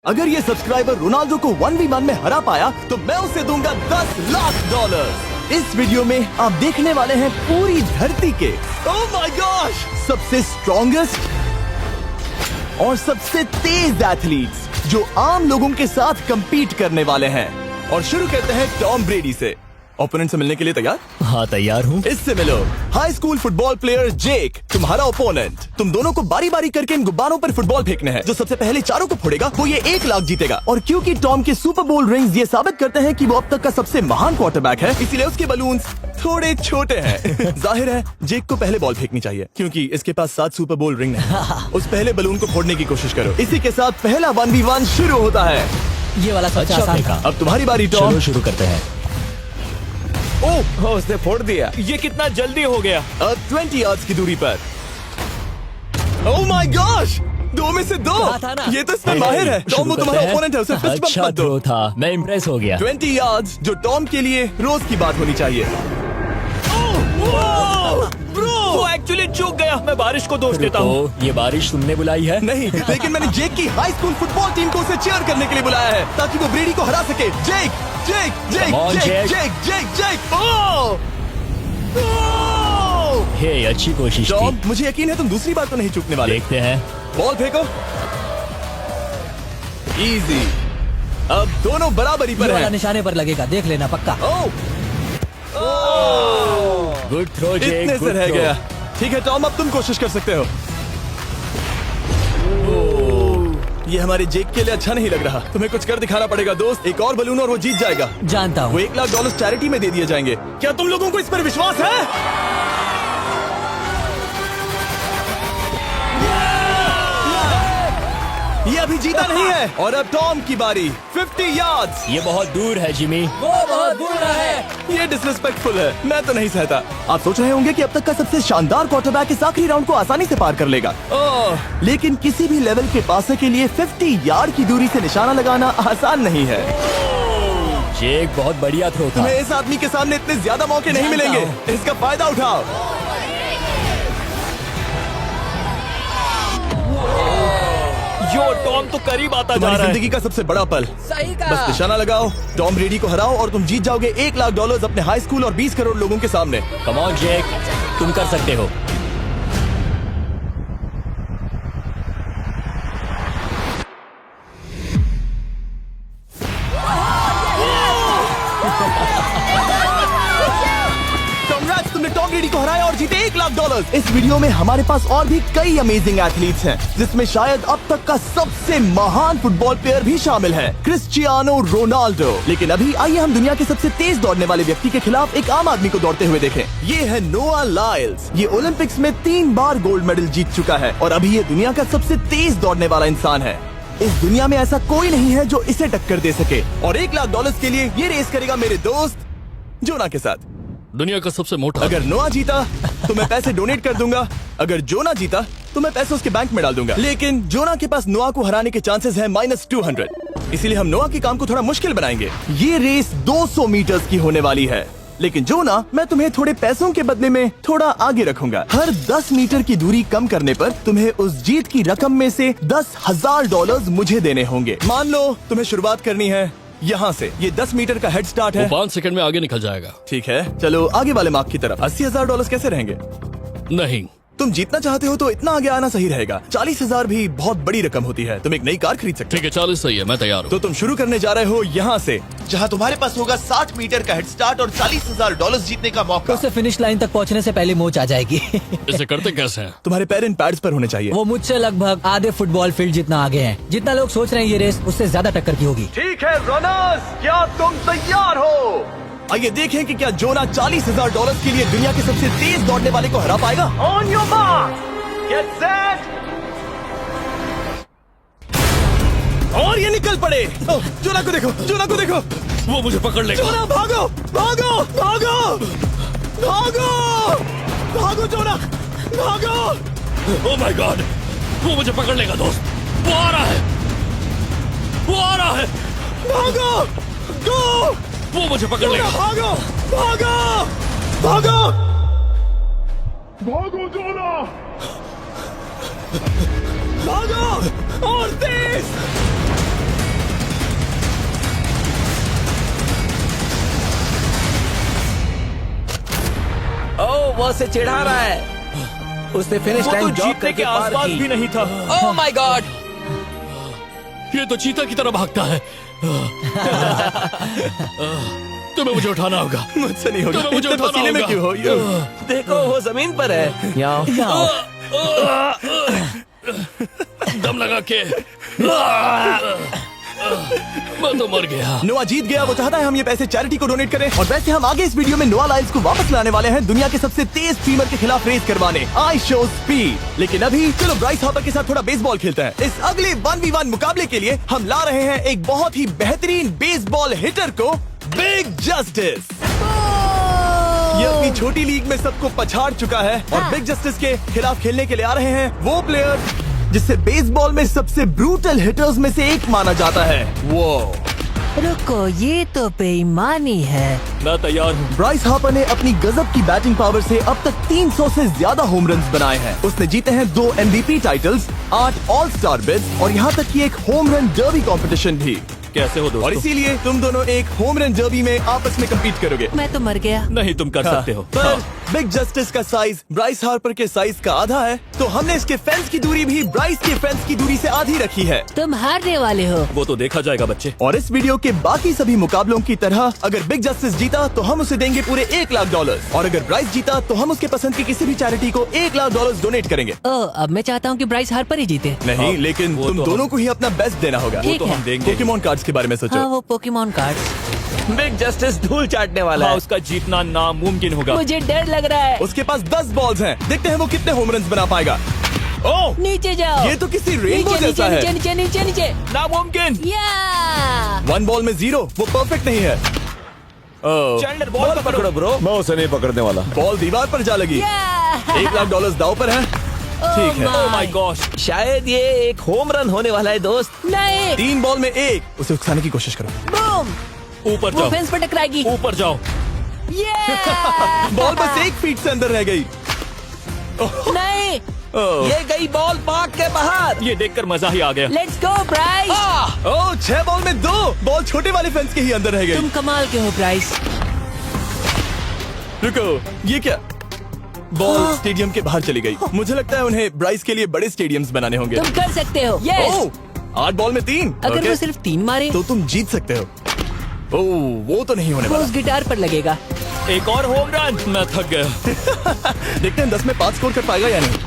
अगर ये subscriber Ronaldo को 1v1 में हरा पाया तो मैं उसे दूंगा $10 लाख। इस वीडियो में आप देखने वाले हैं पूरी धरती के ओह माय गॉश सबसे स्ट्रॉन्गेस्ट और सबसे तेज एथलीट्स जो आम लोगों के साथ compete करने वाले हैं। और शुरू करते हैं टॉम ब्रेडी से। ओपोनेंट से मिलने के लिए तैयार? हाँ तैयार हूँ। इससे मिलो। हाई स्कूल फुटबॉल प्लेयर जेक, तुम्हारा ओपोनेंट। तुम दोनों को बारी बारी करके इन गुब्बारों पर फुटबॉल फेंकने हैं। जो सबसे पहले चारों को फोड़ेगा वो ये 1 लाख जीतेगा। और क्योंकि टॉम के सुपर बोल रिंग्स ये साबित करते हैं कि वो अब तक का सबसे महान क्वार्टरबैक है, इसीलिए उसके बलून्स थोड़े छोटे हैं। जाहिर है जेक को पहले बॉल फेंकनी चाहिए क्योंकि इसके पास 7 सुपर बोल रिंग है। उस पहले बलून को फोड़ने की कोशिश करो। इसी के साथ पहला 1v1 शुरू होता है। ये वाला सबसे आसान था। अब तुम्हारी बारी टॉम। शुरू करते हैं। ओह उसने फोड़ दिया। ये कितना जल्दी हो गया। अब 20 यार्ड्स की दूरी पर। ओह माय गॉश 2 में से 2। था ना? ये तो इसमें माहिर है। टॉम वो तुम्हारा ओपोनेंट है, उसे फिस्ट बम्प अच्छा मत दो। थ्रो था, मैं इम्प्रेस हो गया। 20 यार्ड्स जो टॉम के लिए रोज की बात होनी चाहिए। वो एक्चुअली चूक गया। मैं बारिश को दोष देता हूँ। तो ये बारिश तुमने बुलाई है? नहीं, लेकिन मैंने जेक की हाई स्कूल फुटबॉल टीम को उसे चीयर करने के लिए बुलाया है ताकि वो ब्रेडी को हरा सके। जेक जेक जेक Come on, जेक Jake. जेक जेक जेक ओह हे अच्छी कोशिश टॉम थी। मुझे यकीन है तुम दूसरी बार तो नहीं चूकने वाले। देखते हैं। बॉल फेंको। इजी। अब दोनों बराबरी ये पर वाला हैं। निशाने पर लगेगा, देख लेना पक्का। गुड थ्रो जेक, इतने से गुड रह थ्रो। गया। ठीक है टॉम अब तुम कोशिश कर सकते हो। ये हमारे जेक के लिए अच्छा नहीं लग रहा। तुम्हें कुछ कर दिखाना पड़ेगा दोस्त। एक और बलून और वो जीत जाएगा। जानता वो हूँ। $1 लाख चैरिटी में दे दिए जाएंगे। क्या तुम लोगों को इस पर विश्वास है? ये अभी जीता नहीं है। और अब टॉम की बारी। 50 यार्ड्स। ये बहुत दूर है जिमी। वो बहुत बुरा है। ये डिसरिस्पेक्टफुल है। मैं तो नहीं सहता। आप सोच रहे होंगे कि अब तक का सबसे शानदार क्वार्टरबैक इस आखिरी राउंड को आसानी से पार कर लेगा। लेकिन किसी भी लेवल के पासे के लिए 50 यार्ड की दूरी से निशाना लगाना आसान नहीं है। जेक बहुत बढ़िया थ्रो था। तुम्हें इस आदमी के सामने इतने ज्यादा मौके नहीं जानता मिलेंगे। इसका फायदा उठाओ। यो टॉम तो करीब आता जा तुम्हारी रहा है। जिंदगी का सबसे बड़ा पल। सही बस कहा। निशाना लगाओ, टॉम ब्रेडी को हराओ और तुम जीत जाओगे $1 लाख अपने हाई स्कूल और 20 करोड़ लोगों के सामने। कम ऑन जेक, तुम कर सकते हो। Congrats, तुमने टॉम ब्रेडी को हराया और जीते $1 लाख। इस वीडियो में हमारे पास और भी कई अमेजिंग एथलीट्स हैं, जिसमें शायद अब तक का सबसे महान फुटबॉल प्लेयर भी शामिल है, क्रिस्टियानो रोनाल्डो। लेकिन अभी आइए हम दुनिया के सबसे तेज दौड़ने वाले व्यक्ति के खिलाफ एक आम आदमी को दौड़ते हुए देखें। ये है नोआ लाइल्स। ये ओलंपिक्स में 3 बार गोल्ड मेडल जीत चुका है और अभी ये दुनिया का सबसे तेज दौड़ने वाला इंसान है। इस दुनिया में ऐसा कोई नहीं है जो इसे टक्कर दे सके। और $1 लाख के लिए ये रेस करेगा मेरे दोस्त जोना के साथ। दुनिया का सबसे मोटा। अगर नोआ जीता तो मैं पैसे डोनेट कर दूंगा। अगर जोना जीता तो मैं पैसे उसके बैंक में डाल दूंगा। लेकिन जोना के पास नोआ को हराने के चांसेस हैं -200। इसीलिए हम नोआ के काम को थोड़ा मुश्किल बनाएंगे। ये रेस 200 मीटर्स की होने वाली है। लेकिन जोना, मैं तुम्हें थोड़े पैसों के बदले में थोड़ा आगे रखूंगा। हर 10 मीटर की दूरी कम करने पर तुम्हें उस जीत की रकम में से $10,000 मुझे देने होंगे। मान लो तुम्हें शुरुआत करनी है यहाँ से। ये 10 मीटर का हेड स्टार्ट है। 5 सेकंड में आगे निकल जाएगा। ठीक है, चलो आगे वाले मार्क की तरफ। $80,000 कैसे रहेंगे? नहीं, तुम जीतना चाहते हो तो इतना आगे आना सही रहेगा। 40,000 भी बहुत बड़ी रकम होती है। तुम एक नई कार खरीद सकते ठीक है 40 सही है, मैं तैयार हो। हूँ। तो तुम शुरू करने जा रहे हो यहाँ से, जहाँ तुम्हारे पास होगा 60 मीटर का हेड स्टार्ट और $40,000 जीतने का मौका। उसे फिनिश लाइन तक पहुँचने से पहले मोच आ जाएगी। इसे करते कैसे हैं? तुम्हारे पैर इन पैड्स पर होने चाहिए। वो मुझसे लगभग आधे फुटबॉल फील्ड जितना आगे हैं। जितना लोग सोच रहे हैं ये रेस उससे ज्यादा टक्कर की होगी। ठीक है रनर्स, क्या तुम तैयार हो? आइए देखें कि क्या जोना $40,000 के लिए दुनिया के सबसे तेज दौड़ने वाले को हरा पाएगा। On your mark, get set, और ये निकल पड़े। जोना को देखो, जोना को देखो। वो मुझे पकड़ लेगा। जोना भागो, भागो, भागो, भागो, भागो जोना, भागो। ओह माय गॉड, वो मुझे पकड़ लेगा दोस्त। वो आ रहा है, वो आ रहा है। भागो, गो, वो मुझे पकड़ लेगा। भागो, भागो, भागो, भागो जोना। भागो और तेज। बहुत से चिढ़ा रहा है। उसने फिनिश वो तो लाइन जॉब जीतने करके के पार आसपास की। भी नहीं था। Oh my God! ये तो चीता की तरह भागता है। तुम्हें मुझे उठाना होगा। मुझसे नहीं होगा। तुम्हें मुझे इतने उठाना पसीने में होगा। क्यों हो ये? देखो वो जमीन पर है। दम लगा के मैं तो मर गया। नोआ जीत गया। वो चाहता है हम ये पैसे चैरिटी को डोनेट करें। और वैसे हम आगे इस वीडियो में नोआ लाइल्स को वापस लाने वाले हैं दुनिया के सबसे तेज स्ट्रीमर के खिलाफ रेस करवाने, आई शो स्पीड। लेकिन अभी चलो ब्राइस हार्पर के साथ थोड़ा बेसबॉल खेलते हैं। इस अगले 1v1 मुकाबले के लिए हम ला रहे हैं एक बहुत ही बेहतरीन बेसबॉल हिटर को, बिग जस्टिस। ये अपनी छोटी लीग में सबको पछाड़ चुका है और बिग जस्टिस के खिलाफ खेलने के लिए आ रहे हैं वो प्लेयर जिसे बेसबॉल में सबसे ब्रूटल हिटर्स में से एक माना जाता है। वो रुको, ये तो बेईमानी है। मैं तैयार हूँ। ब्राइस हार्पर ने अपनी गजब की बैटिंग पावर से अब तक 300 से ज्यादा होम रन्स बनाए हैं। उसने जीते हैं 2 MVP titles, 8 all star bids और यहाँ तक कि एक होम रन डर्बी कंपटीशन भी। कैसे हो और दोस्तों? इसीलिए तुम दोनों एक होम रन डर्बी में आपस में कम्पीट करोगे। मैं तो मर गया। नहीं, तुम कर सकते हो। पर बिग जस्टिस का साइज ब्राइस हार्पर के साइज का आधा है, तो हमने इसके फेंस की दूरी भी ब्राइस के फेंस की दूरी से आधी रखी है। तुम हारने वाले हो। वो तो देखा जाएगा बच्चे। और इस वीडियो के बाकी सभी मुकाबलों की तरह अगर बिग जस्टिस जीता तो हम उसे देंगे पूरे $1 लाख और अगर ब्राइस जीता तो हम उसके पसंद की किसी भी चैरिटी को $1 लाख डोनेट करेंगे। अब मैं चाहता हूँ कि ब्राइस हार्पर ही जीते। नहीं, हाँ, लेकिन वो तुम तो दोनों हम- को ही अपना बेस्ट देना होगा। वो ठीक तो है। हम देंगे। पोकेमॉन कार्ड्स के बारे में सोचो। हाँ, वो पोकेमॉन कार्ड। बिग जस्टिस धूल चाटने वाला हाँ, है। उसका जीतना नामुमकिन होगा। मुझे डर लग रहा है। उसके पास 10 बॉल्स हैं। देखते हैं वो कितने होम रन बना पाएगा। ओह, नीचे जाओ। ये तो किसी रेनबो नीचे जैसा नीचे है। नीचे नीचे नीचे। नामुमकिन। या 1 बॉल में 0, वो परफेक्ट नहीं है। चैंडलर बॉल पकड़ो ब्रो। मैं उसे नहीं पकड़ने वाला। बॉल दीवार पर जा लगी। $1 लाख दाव पर है। ठीक है। Oh my gosh. शायद ये एक होम रन होने वाला है दोस्त। नहीं। 3 बॉल में 1, उसे उकसाने की कोशिश करो। बूम। ऊपर वो जाओ। फेंस पर टकराएगी। ऊपर जाओ। बॉल बस 1 फीट से अंदर रह गई। नहीं। ये गई बॉल पार्क के बाहर। ये देखकर मजा ही आ गया। Let's go Bryce. Oh, 6 ball में 2, बॉल छोटे वाले फेंस के ही अंदर रह गई। तुम कमाल के हो ब्राइस। रुको, ये क्या? बॉल स्टेडियम के बाहर चली गई। मुझे लगता है उन्हें ब्राइस के लिए बड़े स्टेडियम्स बनाने होंगे। तुम कर सकते हो। यस। ओह, 8 बॉल में 3। अगर ओके, वो सिर्फ 3 मारे तो तुम जीत सकते हो। ओह, वो तो नहीं होने वो वाला। उस गिटार पर लगेगा। एक और होम रन। मैं थक गया। देखते हैं 10 में 5 स्कोर कर पाएगा या नहीं।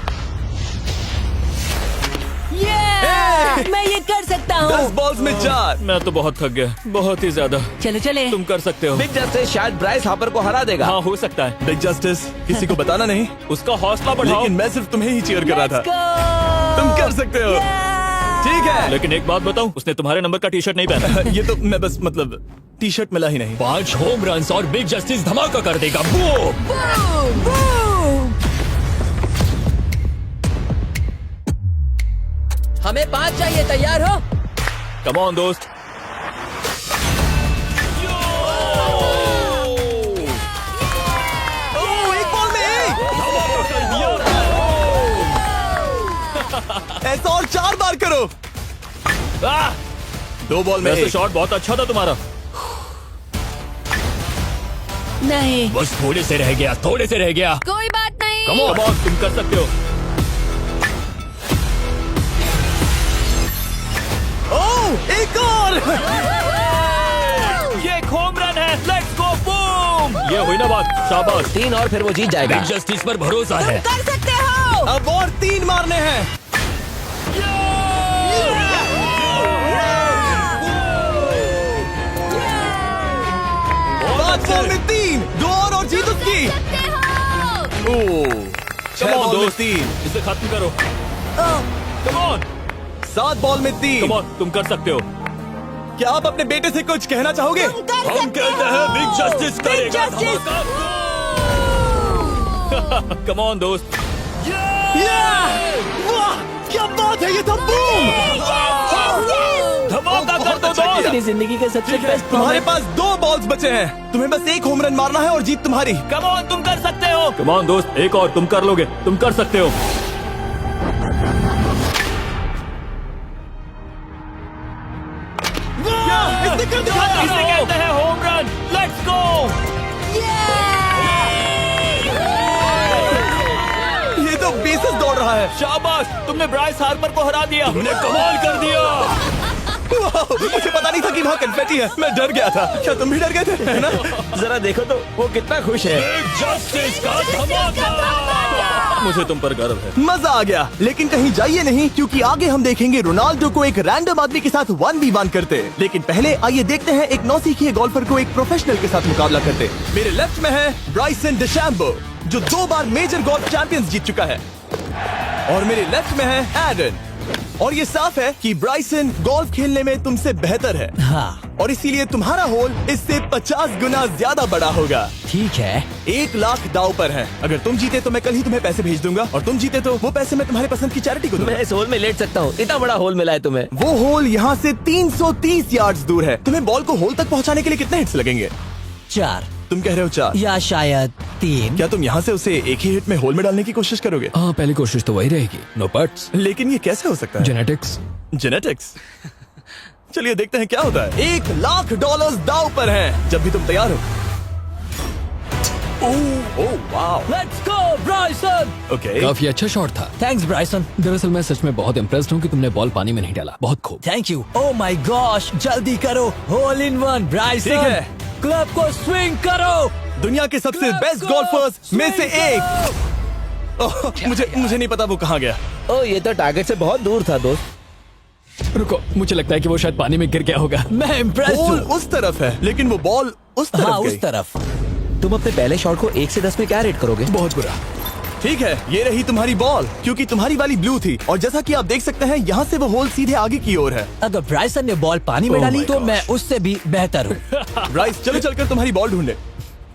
मैं ये कर सकता 10 हूँ। बॉल्स में 4। मैं तो बहुत थक गया, बहुत ही ज्यादा। चलो चले। तुम कर सकते हो। बिग जस्टिस शायद ब्राइस हार्पर को हरा देगा। हाँ, हो सकता है। बिग जस्टिस किसी को बताना नहीं, उसका हौसला बढ़ाओ। लेकिन मैं सिर्फ तुम्हें ही चीयर कर रहा Let's था। go! तुम कर सकते हो। ठीक है। लेकिन एक बात बताऊं, उसने तुम्हारे नंबर का टी शर्ट नहीं पहना। ये तो मैं बस मतलब टी शर्ट मिला ही नहीं। 5 होम रन और बिग जस्टिस धमाका कर देगा। बूम। Boom! Boom! हमें 5 चाहिए। तैयार हो? कम ऑन दोस्त। ओह, 1 बॉल में 1। ऐसा और 4 बार करो। 2 बॉल में वैसे 1। शॉट बहुत अच्छा था तुम्हारा। नहीं। बस थोड़े से रह गया, थोड़े से रह गया। कोई बात नहीं। कम ऑन, तुम कर सकते हो। ओह, एक और। ये एक होम रन है। Let's go. बूम। ये हुई ना बात। शाबाश। 3 और फिर वो जीत जाएगा। बिग जस्टिस पर भरोसा है। कर सकते हो। अब और 3 मारने हैं। 5 बॉल में 3, 2 और जीत उसकी। ओह, 6 बॉल में 3, इसे खत्म करो। कम ऑन, 7 बॉल में 3। कम ऑन, तुम कर सकते हो। क्या आप अपने बेटे से कुछ कहना चाहोगे? हम कहते हैं बिग जस्टिस करेगा धमाका। कम ऑन दोस्त। वाह, क्या बात है, ये तो बूम। धमाका कर दो अच्छा दोस्त। किया। मेरी जिंदगी का सबसे बेस्ट तुम्हारे पास 2 बॉल्स बचे हैं। तुम्हें बस 1 होम रन मारना है और जीत तुम्हारी। कम ऑन, तुम कर सकते हो। कम ऑन दोस्त, एक और तुम कर लोगे। तुम कर सकते हो। इसने कर दिखाया। इसे कहते हैं होम रन। Let's go. रहा है। शाबाश, तुमने ब्राइस हार्पर को हरा दिया। तुमने कमाल कर दिया। वाह, मुझे पता नहीं था कि वहाँ कन्फेटी है। मैं डर गया था। क्या तुम भी डर गए थे, है ना? जरा देखो तो वो कितना खुश है। जस्टिस का धमाका। मुझे तुम पर गर्व है। मजा आ गया। लेकिन कहीं जाइए नहीं, क्योंकि आगे हम देखेंगे रोनाल्डो को एक रैंडम आदमी के साथ 1v1 करते। लेकिन पहले आइए देखते हैं एक नौसिखिए गोल्फर को एक प्रोफेशनल के साथ मुकाबला करते। मेरे लेफ्ट में है ब्राइसन डेशैम्बो, जो 2 बार मेजर गोल्फ चैंपियंस जीत चुका है, और मेरे लेफ्ट में है एरन। और ये साफ है कि ब्राइसन गोल्फ खेलने में तुमसे बेहतर है। हाँ, और इसीलिए तुम्हारा होल इससे 50 गुना ज्यादा बड़ा होगा। ठीक है। 1 लाख दाव पर है। अगर तुम जीते तो मैं कल ही तुम्हें पैसे भेज दूंगा, और तुम जीते तो वो पैसे मैं तुम्हारे पसंद की चैरिटी को दूंगा। मैं इस होल में लेट सकता हूँ। इतना बड़ा होल मिला है तुम्हें। वो होल यहाँ से 330 यार्ड्स दूर है। तुम्हें बॉल को होल तक पहुँचाने के लिए कितने हिट्स लगेंगे? 4 तुम कह रहे हो 4? या शायद 3। क्या तुम यहाँ से उसे एक ही हिट में होल में डालने की कोशिश करोगे? हाँ, पहली कोशिश तो वही रहेगी। No buts. लेकिन ये कैसे हो सकता है? जेनेटिक्स। जेनेटिक्स। चलिए देखते हैं क्या होता है। $1 लाख दाव पर है, जब भी तुम तैयार हो। Oh wow, let's go Bryson. Okay. काफी अच्छा शॉट था। Thanks Bryson. दरअसल मैं सच में बहुत इम्प्रेस्ड हूँ कि तुमने बॉल पानी में नहीं डाला। बहुत खूब। Thank you. Oh my gosh, जल्दी करो। होल इन 1 ब्राइसन। ठीक है। क्लब को स्विंग करो। दुनिया के सबसे बेस्ट गोल्फर्स में से एक। ओह, मुझे नहीं पता वो कहाँ गया। ओ, ये तो टारगेट से बहुत दूर था दोस्त। रुको, मुझे लगता है कि वो शायद पानी में गिर गया होगा। मैं इम्प्रेस्ड बॉल हूँ। उस तरफ है, लेकिन वो बॉल उस तरफ हाँ, गई। उस तरफ। तुम अपने पहले शॉट को 1 से 10 में क्या रेट करोगे? बहुत बुरा। ठीक है, ये रही तुम्हारी बॉल, क्योंकि तुम्हारी वाली ब्लू थी, और जैसा कि आप देख सकते हैं यहाँ से वो होल सीधे आगे की ओर है। अगर ब्राइसन ने बॉल पानी में Oh डाली my तो gosh. मैं उससे भी बेहतर हूँ। ब्राइस, चलो चलकर तुम्हारी बॉल ढूंढे।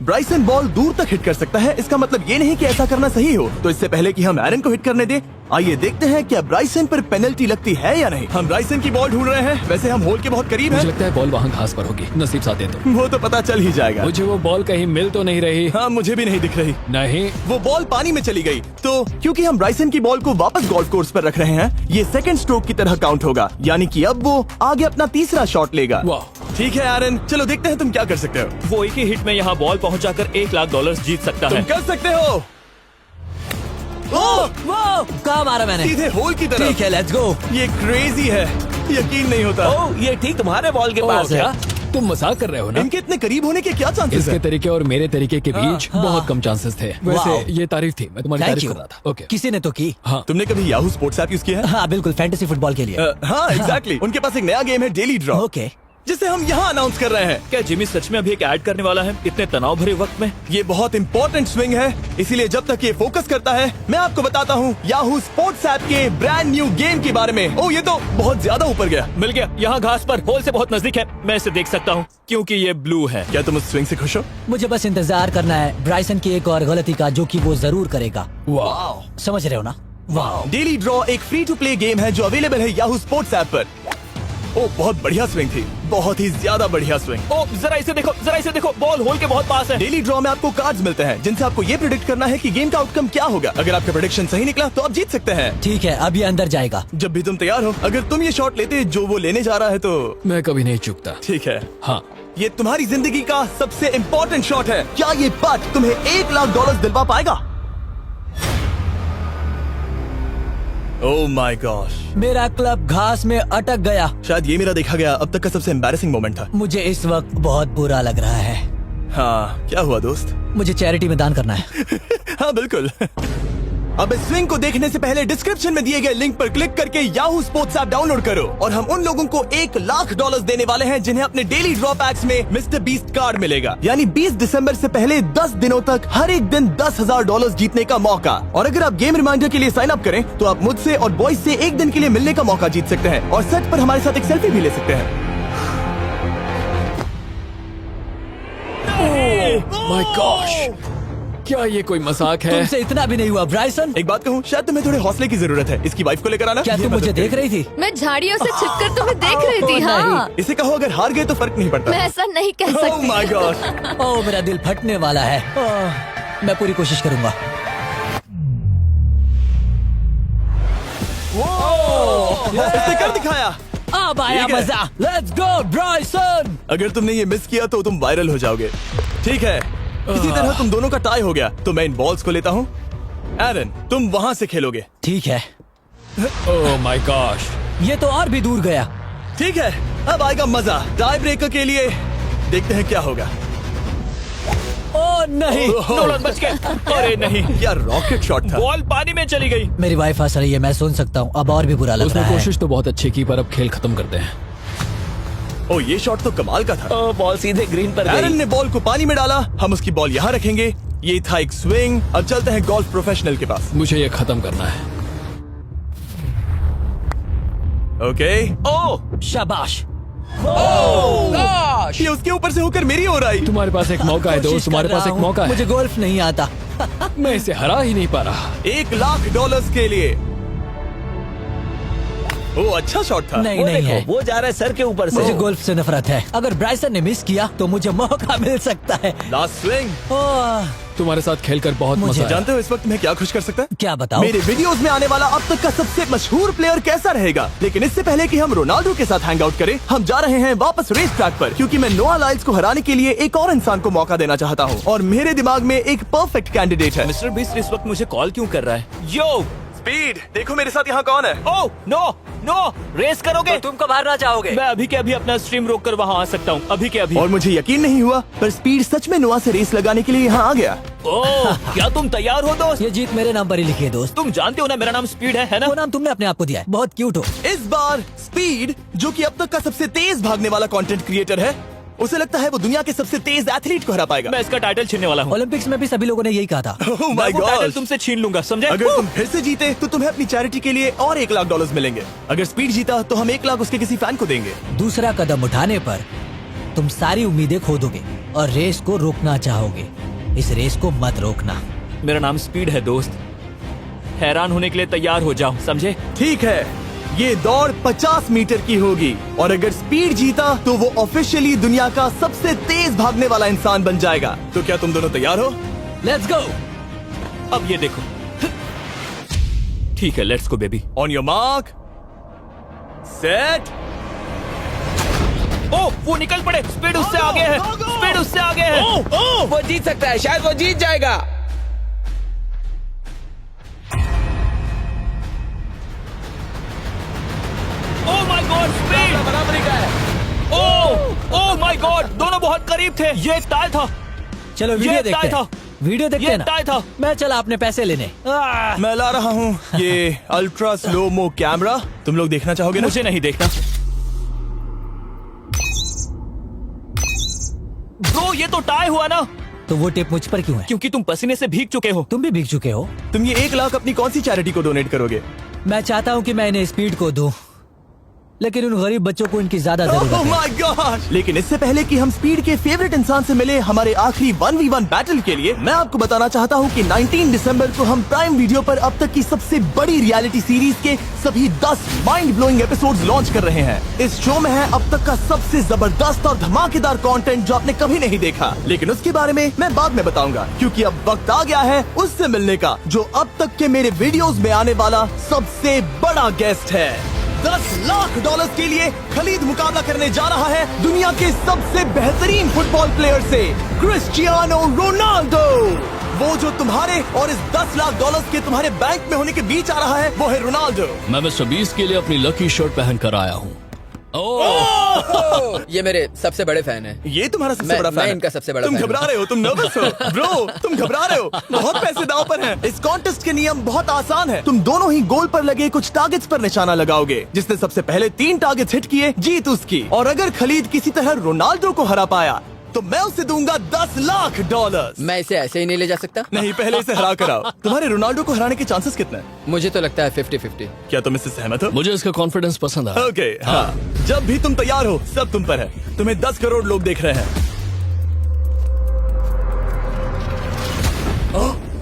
ब्राइसन बॉल दूर तक हिट कर सकता है, इसका मतलब ये नहीं कि ऐसा करना सही हो। तो इससे पहले कि हम एरन को हिट करने दें, आइए देखते हैं क्या ब्राइसन पर पेनल्टी लगती है या नहीं। हम ब्राइसन की बॉल ढूंढ रहे हैं। वैसे हम होल के बहुत करीब मुझे हैं। लगता है बॉल वहाँ घास पर होगी। नसीब साथ दे तो। वो तो पता चल ही जाएगा। मुझे वो बॉल कहीं मिल तो नहीं रही। हाँ, मुझे भी नहीं दिख रही। नहीं। वो बॉल पानी में चली गई। तो क्योंकि हम ब्राइसन की बॉल को वापस गोल्फ कोर्स पर रख रहे हैं, ये सेकंड स्ट्रोक की तरह काउंट होगा, यानी कि अब वो आगे अपना तीसरा शॉट लेगा। वाह। ठीक है एरन, चलो देखते हैं तुम क्या कर सकते हो। वो एक ही हिट में यहाँ बॉल पहुँचाकर $1 लाख जीत सकता तुम है। कर सकते हो। ओह, वो कहाँ मारा मैंने? सीधे होल की तरफ। ठीक है, लेट्स गो। ये क्रेजी है, यकीन नहीं होता। ओ, ये ठीक तुम्हारे बॉल के पास है। क्या तुम मजाक कर रहे हो ना? इनके इतने करीब होने के क्या चांसेस इसके हैं? तरीके और मेरे तरीके के बीच हाँ। बहुत कम चांसेस थे। वाओ। वैसे ये तारीफ थी, मैं तुम्हारी थैंक तारीफ यू। कर रहा था। ओके। किसी ने तो की। हाँ। तुमने कभी याहू स्पोर्ट्स ऐप यूज किया है? हाँ बिल्कुल, फैंटेसी फुटबॉल के लिए। हाँ, एग्जैक्टली। उनके पास एक नया गेम है, डेली ड्रॉ, ओके। जिसे हम यहाँ अनाउंस कर रहे हैं। क्या जिमी सच में अभी एक ऐड करने वाला है इतने तनाव भरे वक्त में? ये बहुत इंपॉर्टेंट स्विंग है, इसीलिए जब तक ये फोकस करता है, मैं आपको बताता हूँ याहू स्पोर्ट्स ऐप के ब्रांड न्यू गेम के बारे में। ओ, ये तो बहुत ज्यादा ऊपर गया। मिल गया, यहाँ घास पर होल से बहुत नजदीक है। मैं इसे देख सकता हूँ क्योंकि ये ब्लू है। क्या तुम उस स्विंग से खुश हो? मुझे बस इंतजार करना है ब्राइसन की एक और गलती का, जो कि वो जरूर करेगा। वाह। समझ रहे हो ना? वाह। डेली ड्रॉ एक फ्री टू प्ले गेम है जो अवेलेबल है याहू स्पोर्ट्स ऐप पर। ओ, बहुत बढ़िया स्विंग थी, बहुत ही ज्यादा बढ़िया स्विंग। ओ, जरा इसे देखो, बॉल होल के बहुत पास है। डेली ड्रॉ में आपको कार्ड्स मिलते हैं, जिनसे आपको ये प्रेडिक्ट करना है कि गेम का आउटकम क्या होगा। अगर आपका प्रेडिक्शन सही निकला तो आप जीत सकते हैं। ठीक है, अब ये अंदर जाएगा। जब भी तुम तैयार हो, अगर तुम ये शॉट लेते जो वो लेने जा रहा है तो मैं कभी नहीं चूकता। ठीक है। हाँ। ये तुम्हारी जिंदगी का सबसे इम्पोर्टेंट शॉट है। क्या ये पट तुम्हें $1 लाख दिलवा पाएगा? ओह माय गॉश, मेरा क्लब घास में अटक गया। शायद ये मेरा देखा गया अब तक का सबसे एम्बैरेसिंग मोमेंट था। मुझे इस वक्त बहुत बुरा लग रहा है। हाँ, क्या हुआ दोस्त? मुझे चैरिटी में दान करना है। हाँ बिल्कुल। अब इस स्विंग को देखने से पहले डिस्क्रिप्शन में दिए गए लिंक पर क्लिक करके याहू स्पोर्ट्स ऐप डाउनलोड करो, और हम उन लोगों को $1 लाख देने वाले हैं जिन्हें अपने डेली ड्रॉ पैक्स में मिस्टर बीस्ट कार्ड मिलेगा। यानी 20 दिसंबर से पहले 10 दिनों तक हर एक दिन $10,000 जीतने का मौका। और अगर आप गेम रिमाइंडर के लिए साइन अप करें तो आप मुझसे और बॉयज से एक दिन के लिए मिलने का मौका जीत सकते हैं, और सेट पर हमारे साथ एक सेल्फी भी ले सकते हैं। माय गॉश, क्या ये कोई मजाक है? तुमसे इतना भी नहीं हुआ ब्राइसन। एक बात कहूँ, शायद तुम्हें थोड़े हौसले की जरूरत है। इसकी वाइफ को लेकर आना। क्या ये तुम मुझे मदद देख करेगी। रही थी? मैं झाड़ियों से छिपकर तुम्हें देख रही थी। नहीं। हाँ, इसे कहो अगर हार गए तो फर्क नहीं पड़ता। मैं ऐसा नहीं कह Oh सकती। my gosh! ओह, मेरा दिल फटने वाला है। मैं पूरी कोशिश करूंगा। इसने कर दिखाया। अब आया ठीक है। मजा। Let's go Bryson. अगर तुमने ये मिस किया तो तुम वायरल हो जाओगे। ठीक है, इसी तरह तुम दोनों का टाई हो गया, तो मैं इन बॉल्स को लेता हूँ एरन, तुम वहां से खेलोगे। ठीक है, ओह माय गॉश। ये तो और भी दूर गया। ठीक है, अब आएगा मजा। टाई ब्रेकर के लिए देखते हैं क्या होगा। ओ नहीं, नोलन बच गए। अरे नहीं, यार रॉकेट शॉट था। बॉल पानी में चली गई। मेरी वाइफ हंस रही है, मैं सुन सकता हूँ। अब और भी बुरा लग उसने रहा है। कोशिश तो बहुत अच्छी की, पर अब खेल खत्म करते हैं। ओ, ये शॉट तो कमाल का था। ओ, बॉल सीधे ग्रीन पर एरन गई। ने बॉल को पानी में डाला, हम उसकी बॉल यहाँ रखेंगे। ये था एक स्विंग। अब चलते हैं गोल्फ प्रोफेशनल के पास। मुझे ये खत्म करना है। ओके। ओह शाबाश। ये उसके ऊपर से होकर मेरी ओर आई। तुम्हारे पास एक मौका है दोस्त, कोशिश तुम्हारे कर पास रहा एक हूँ। मौका है। मुझे गोल्फ नहीं आता। मैं इसे हरा ही नहीं पा रहा। $1,00,000 के लिए। ओ, अच्छा शॉट था। नहीं वो नहीं है, देखो, वो जा रहा है सर के ऊपर मुझे से। गोल्फ से नफरत है। अगर ब्राइसन ने मिस किया तो मुझे मौका मिल सकता है। Last swing. ओह, तुम्हारे साथ खेलकर बहुत मुझे मजा आया। जानते हो इस वक्त मैं क्या खुश कर सकता है? क्या बताओ? मेरे वीडियोस में आने वाला अब तक का सबसे मशहूर प्लेयर कैसा रहेगा। लेकिन इससे पहले कि हम रोनाल्डो के साथ हैंग आउट करें, हम जा रहे हैं वापस रेस ट्रैक पर, क्योंकि मैं नोआ लाइल्स को हराने के लिए एक और इंसान को मौका देना चाहता हूँ। और मेरे दिमाग में एक परफेक्ट कैंडिडेट है। मिस्टर बीस्ट इस वक्त मुझे कॉल क्यों कर रहा है? यो, स्पीड, देखो मेरे साथ यहाँ कौन है। ओह नो नो, रेस करोगे? तुम कब हारना चाहोगे? मैं अभी के अभी अपना स्ट्रीम रोक कर वहाँ आ सकता हूँ। अभी के अभी। और मुझे यकीन नहीं हुआ, पर स्पीड सच में नोआ से रेस लगाने के लिए यहाँ आ गया। ओह, क्या तुम तैयार हो दोस्त? ये जीत मेरे नाम पर ही लिखी है दोस्त। तुम जानते हो ना मेरा नाम स्पीड है ना? वो नाम तुमने अपने आप को दिया है। बहुत क्यूट हो। इस बार स्पीड, जो कि अब तक का सबसे तेज भागने वाला कंटेंट क्रिएटर है, उसे लगता है वो दुनिया के सबसे तेज एथलीट को हरा पाएगा। मैं इसका टाइटल छीनने वाला हूँ। ओलंपिक्स में भी सभी लोगों ने यही कहा था। Oh मैं my वो टाइटल God! तुमसे छीन लूंगा, समझे? अगर तुम फिर से जीते तो तुम्हें अपनी चैरिटी के लिए और $1,00,000 मिलेंगे। अगर स्पीड जीता तो हम 1 लाख उसके किसी फैन को देंगे। दूसरा कदम उठाने पर तुम सारी उम्मीदें खो दोगे और रेस को रोकना चाहोगे। इस रेस को मत रोकना। मेरा नाम स्पीड है दोस्त। हैरान होने के लिए तैयार हो जाओ, समझे? ठीक है, ये दौड़ 50 मीटर की होगी और अगर स्पीड जीता तो वो ऑफिशियली दुनिया का सबसे तेज भागने वाला इंसान बन जाएगा। तो क्या तुम दोनों तैयार हो? Let's go. अब ये देखो। ठीक है, let's go baby. On your mark, set. Oh, वो निकल पड़े। स्पीड उससे आगे है। स्पीड उससे आगे है। वो जीत सकता है, शायद वो जीत जाएगा। ओह माय गॉड, स्पीड बराबरी का है। ओह माय गॉड, दोनों बहुत करीब थे। ये एक टाई था। चलो ये वीडियो देखते टाई था। हैं। वीडियो देखते ये हैं ना। टाई था। मैं चला अपने पैसे लेने। मैं ला रहा हूँ ये अल्ट्रा स्लो मो कैमरा। तुम लोग देखना चाहोगे ना? मुझे नहीं देखना। ब्रो, ये तो टाई हुआ ना? तो वो टिप मुझ पर क्यों है? क्योंकि तुम पसीने से भीग चुके हो। तुम भी भीग चुके हो। तुम ये 1 लाख अपनी कौन सी चैरिटी को डोनेट करोगे? मैं चाहता हूँ कि मैं इन्हें स्पीड को दूं, लेकिन उन गरीब बच्चों को इनकी ज्यादा जरूरत Oh है। my God! लेकिन इससे पहले कि हम स्पीड के फेवरेट इंसान से मिले हमारे आखिरी 1v1 बैटल के लिए, मैं आपको बताना चाहता हूँ कि 19 दिसंबर को हम प्राइम वीडियो पर अब तक की सबसे बड़ी रियलिटी सीरीज के सभी 10 माइंड ब्लोइंग एपिसोड्स लॉन्च कर रहे हैं। इस शो में है अब तक का सबसे जबरदस्त और धमाकेदार कंटेंट जो आपने कभी नहीं देखा। लेकिन उसके बारे में मैं बाद में बताऊंगा, क्योंकि अब वक्त आ गया है उससे मिलने का जो अब तक के मेरे वीडियोस में आने वाला सबसे बड़ा गेस्ट है। $10,00,000 के लिए खलीद मुकाबला करने जा रहा है दुनिया के सबसे बेहतरीन फुटबॉल प्लेयर से, क्रिस्टियानो रोनाल्डो। वो जो तुम्हारे और इस $10,00,000 के तुम्हारे बैंक में होने के बीच आ रहा है, वो है रोनाल्डो। मैं मिस्टर बीस्ट के लिए अपनी लकी शर्ट पहन कर आया हूँ। ये मेरे सबसे बड़े फैन है। ये तुम्हारा सबसे मैं- बड़ा फैन मैं है। इनका सबसे बड़ा तुम फैन घबरा हूं। रहे हो, तुम नर्वस हो ब्रो, तुम घबरा रहे हो। बहुत पैसे दांव पर हैं। इस कॉन्टेस्ट के नियम बहुत आसान है। तुम दोनों ही गोल पर लगे कुछ टारगेट्स पर निशाना लगाओगे। जिसने सबसे पहले 3 टारगेट्स हिट किए जीत उसकी। और अगर खलीद किसी तरह रोनाल्डो को हरा पाया तो मैं उसे दूंगा $10,00,000। मैं इसे ऐसे ही नहीं ले जा सकता। नहीं, पहले इसे हरा कर आओ। तुम्हारे रोनाल्डो को हराने के चांसेस कितने हैं? मुझे तो लगता है 50-50। क्या तुम इससे सहमत हो? मुझे इसका कॉन्फिडेंस पसंद आया। ओके, हाँ। जब भी तुम तैयार हो सब तुम पर है। तुम्हें 10 करोड़ लोग देख रहे हैं।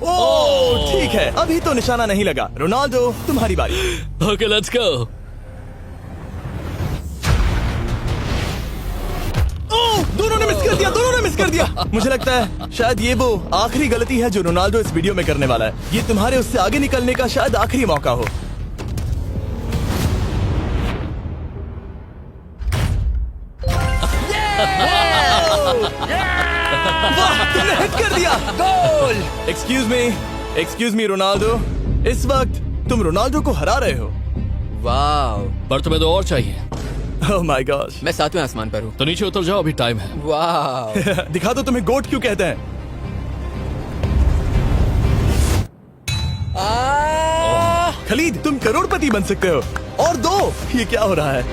ओह, ठीक है, अभी तो निशाना नहीं लगा। रोनाल्डो, तुम्हारी बारी। Okay, let's go. ओह, दोनों ने मिस कर दिया, दोनों ने मिस कर दिया। मुझे लगता है शायद ये वो आखिरी गलती है जो रोनाल्डो इस वीडियो में करने वाला है। ये तुम्हारे उससे आगे निकलने का शायद आखिरी मौका हो। वाह, तुमने हिट कर दिया। Goal. Excuse me, excuse me Ronaldo, इस वक्त तुम रोनाल्डो को हरा रहे हो। वाह, पर तुम्हें तो और चाहिए, ओह माय गॉड। मैं 7वें आसमान पर हूँ। तो नीचे उतर जाओ, अभी टाइम है। वाह, दिखा दो तुम्हें गोट क्यों कहते हैं। खलीद, तुम करोड़पति बन सकते हो। और दो, ये क्या हो रहा है?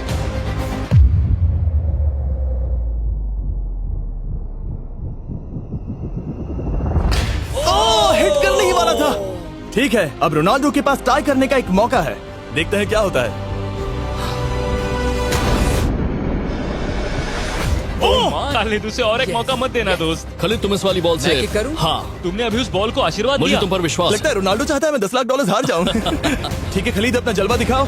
ओह, हिट करने ही वाला था। ठीक है, अब रोनाल्डो के पास टाई करने का एक मौका है। देखते हैं क्या होता है। खालिद, उसे और एक मौका मत देना दोस्त। खलीद, तुम इस वाली बॉल मैं से किक करूं? हाँ, तुमने अभी उस बॉल को आशीर्वाद मुझे दिया। तुम पर विश्वास लगता है रोनाल्डो चाहता है मैं $10 लाख हार जाऊं। ठीक है खलीद, अपना जलवा दिखाओ।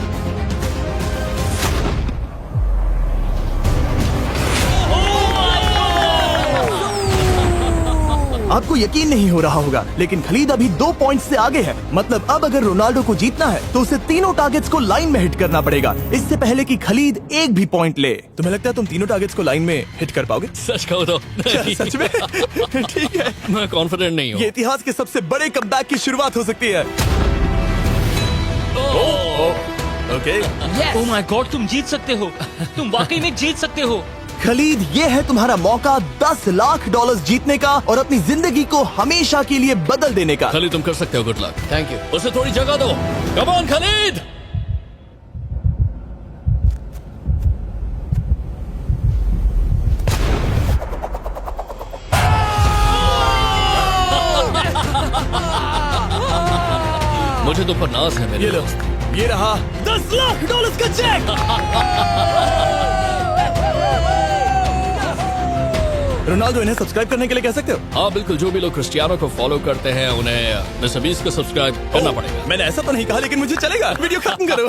आपको यकीन नहीं हो रहा होगा, लेकिन खलीद अभी 2 पॉइंट से आगे है। मतलब अब अगर रोनाल्डो को जीतना है तो उसे तीनों टारगेट्स को लाइन में हिट करना पड़ेगा, इससे पहले कि खलीद एक भी पॉइंट ले। तुम्हें लगता है तुम तीनों टारगेट्स को लाइन में हिट कर पाओगे? सच कहो तो नहीं। सच में? ठीक है, मैं कॉन्फिडेंट नहीं हूँ। ये इतिहास के सबसे बड़े कमबैक की शुरुआत हो सकती है। ओके, ओह माय गॉड, तुम जीत सकते हो। तुम वाकई में जीत सकते हो। खलीद, ये है तुम्हारा मौका $10 लाख जीतने का और अपनी जिंदगी को हमेशा के लिए बदल देने का। खलीद, तुम कर सकते हो। Good luck. Thank you. उसे थोड़ी जगह दो। Come on Khalid. मुझे तुम पर नाज है मेरे ये लो, दोस्त। ये रहा $10 लाख का चेक। रोनाल्डो, इन्हें सब्सक्राइब करने के लिए कह सकते हो? हाँ बिल्कुल, जो भी लोग क्रिस्टियानो को फॉलो करते हैं उन्हें मिस्टर बीस्ट को सब्सक्राइब करना पड़ेगा। मैंने ऐसा तो नहीं कहा, लेकिन मुझे चलेगा। वीडियो खत्म करो।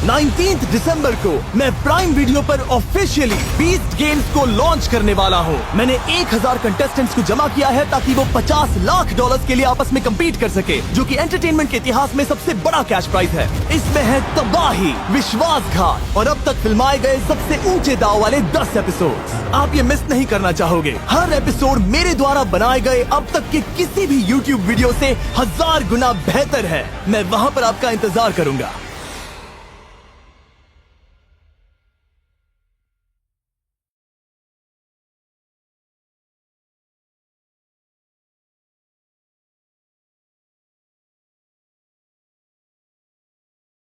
19 दिसंबर को मैं प्राइम वीडियो पर ऑफिशियली बीस्ट गेम्स को लॉन्च करने वाला हूँ। मैंने 1000 कंटेस्टेंट्स को जमा किया है ताकि वो $50 लाख के लिए आपस में कम्पीट कर सके, जो कि एंटरटेनमेंट के इतिहास में सबसे बड़ा कैश प्राइज है। इसमें है तबाही, विश्वासघात और अब तक फिल्माए गए सबसे ऊंचे दाव वाले 10 एपिसोड। आप ये मिस नहीं करना चाहोगे। हर एपिसोड मेरे द्वारा बनाए गए अब तक के किसी भी YouTube वीडियो से 1000 गुना बेहतर है। मैं वहाँ पर आपका इंतजार करूंगा।